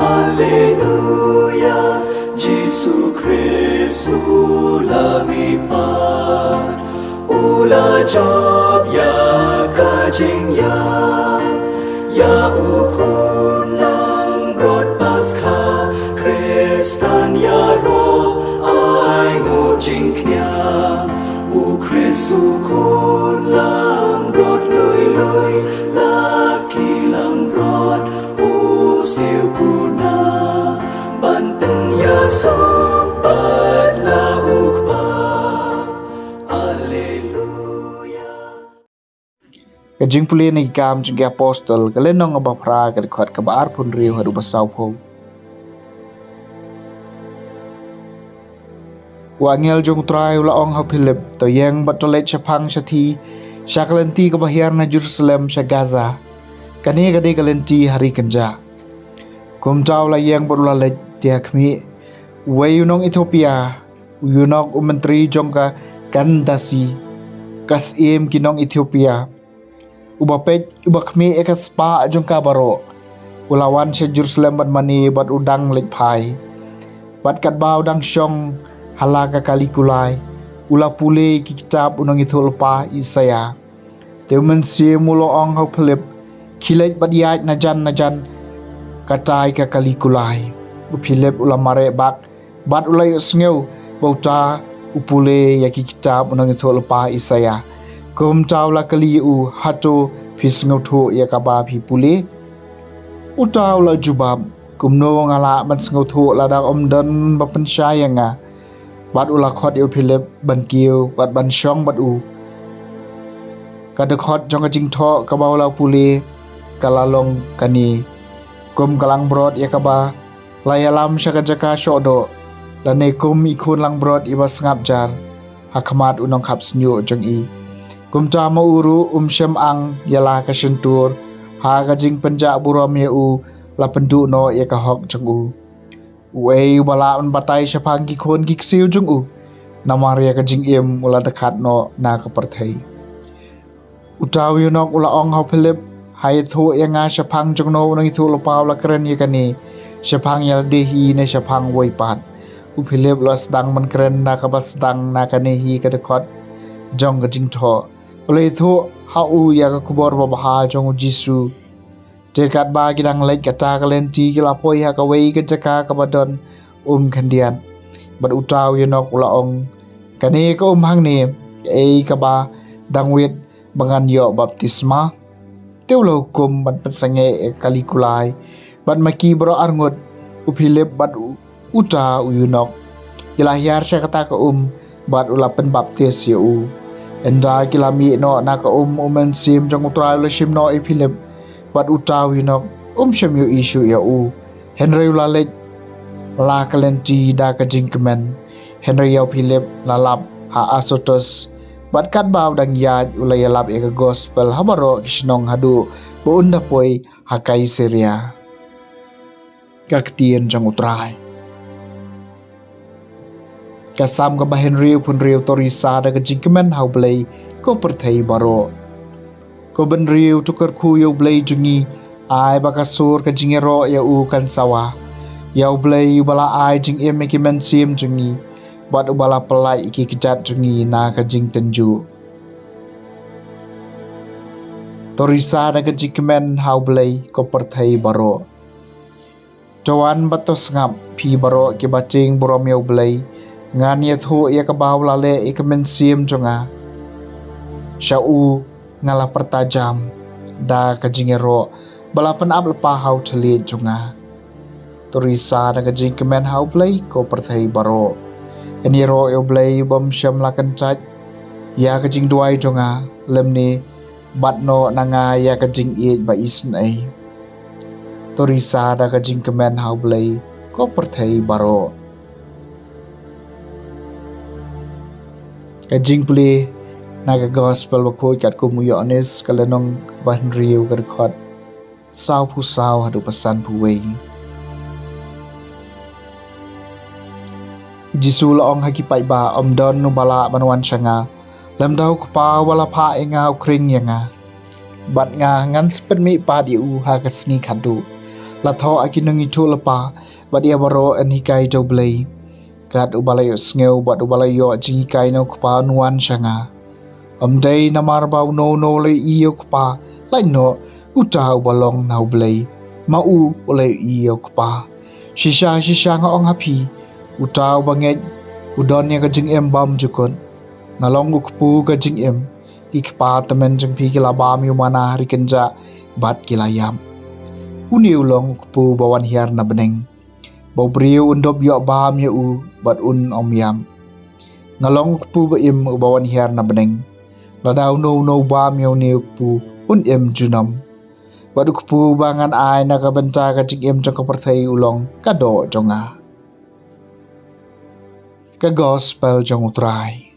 Alleluia, Jesu Christu lamipat, ula job ya kajing ya ukun lang brod Paskha, Kristan ya ro ai ngo jing knya, u Kristu kun lang brod lui laki lang brod u siu kuna ban pen ya so pat la ukpa. Alleluia. Kajing puli ni kam jing apostol kalenong abapra kadkhot kabar pun riu hadu basau pho. Wangel jong trai ula ong ha Philip to yang batolet chapang shathi shakalenti ka bahir na Jerusalem sha Gaza kani gade kalenti hari kanja kum taw la yang bodula le tiakmi wayunong Ethiopia uyunok menteri jong ka Kandasi kas im kinong Ethiopia ubapet ubakmi ekaspa jong ka baro ulawan sha Jerusalem bad mani bad udang lek phai bad kat baw dang shong halaga kalikulai ula pule ki kitab unang itholpa Isaya teumen sie mulo ong ho Philip khilait badiat najan katai ka kalikulai u Philip ula mare bak bat ulai sneu bauta upule ya ki kitab unang itholpa Isaya kum tawla kali u hato phisngau tho ya ka ba phi pule utaw la jubab kumno ngala ban sneu tho la da omdan bapan syanga bat ula khot eu Philip ban kiu bat ban shong bat u kada khot jong jing tho ka bawla puli kalalong kani kum kalang brod ya ka ba layalam shaka jaka shodo la ne kum ikun lang brod iba ngap jar hakmat unong khap snyu jong i kum ta ma uru shem ang yala ka shentur ha ka jing panja buram ye u la pendu no ya ka hok jong u Wei wala un batai syapang ki khon ki ksiu jung u namaria ka jing em ula dekat no na ka perthai utaw yunok ula ong ha Philip hai thu yanga syapang jung no nang thu lo paw la kren ye kani syapang yal dehi ne syapang woi pat u Philip lo sedang man kren na ka bas dang na ka ne hi ka dekot jong ka jing tho ule thu ha u ya ka kubor ba ha jong Jesu Dekat bagi dang lek kata kalenti kila poi ha ka wei ka jaka ka badon khandian bad utaw yenok ula ong kani ka hang ne ei ka ba dang wet bangan yo baptisma teulo kum ban pensange kalikulai ban maki bro arngot u Philip bad uta uyunok kila hiar sya kata ka bad ula pen baptis ye u enda kila mi no na ka men sim jong utrai le sim no e Philip bat utaw yunok shem yu isu ya u Henry ulalet la kalenti da ka jingkemen Henry yaw Philip lalap ha Asotos bat kat baw dang yad ulayalap ya ka gospel habaro kisnong hadu buunda poi hakai Syria kaktien jang utrai kasam ka ba Henry pun riu torisa da ka jingkemen haw blay ko perthai baro ko ben riu tukar khu yo blay jungi ai bakasur ka jingero ya u kan sawa ya blay bala ai jing em ki men sim jungi bat bala pelai ki kijat jungi na ka jing tenju torisa da ka jingmen how blay ko perthai baro Jawan batos ngap phi baro ki baching borom yo blay ngan ye thu ya ka baw lale ikamen sim junga syau ngala pertajam da kajingero balapan ab lepa hau thali junga torisa da kajing kemen hau play ko perthai baro eniro yo play bom syam lakan chat ya kajing duai junga lemni batno nanga ya kajing e ba isn ai torisa da kajing kemen hau play ko perthai baro kajing play naga gospel bakho kat ko muyo ones kalanong ban riu ka record sao pu sao hadu pesan pu wei Jisu la ong haki pai ba don nu bala banwan shanga lam dau ko pa wala pha enga kring yanga bat nga ngan spen mi pa di u ha ka sni khadu la tho akin nang itu lepa bat ia baro an hikai jo blei kat ubalayo sneu bat ubalayo jing hikai no kpa nuan shanga amdei namar bau no le iyo kpa lai no uta ubalong nau blei mau ole iyo kpa shisha nga ong hapi uta ubanget udon ya ka jing em bam jukon ngalong ukpu ka jing em ikpa temen jeng pi kila bam yu mana hari kenja bat kilayam uni ulong ukpu bawan hiar na beneng bau brio undop yok bam ya u bat un om yam ngalong ukpu ba im bawan hiar na beneng ladau no bam ya ni ukpu un em junam bat ukpu bangan ai na ka benta ka jing em jong ka perthai ulong kado jonga ka gospel jong utrai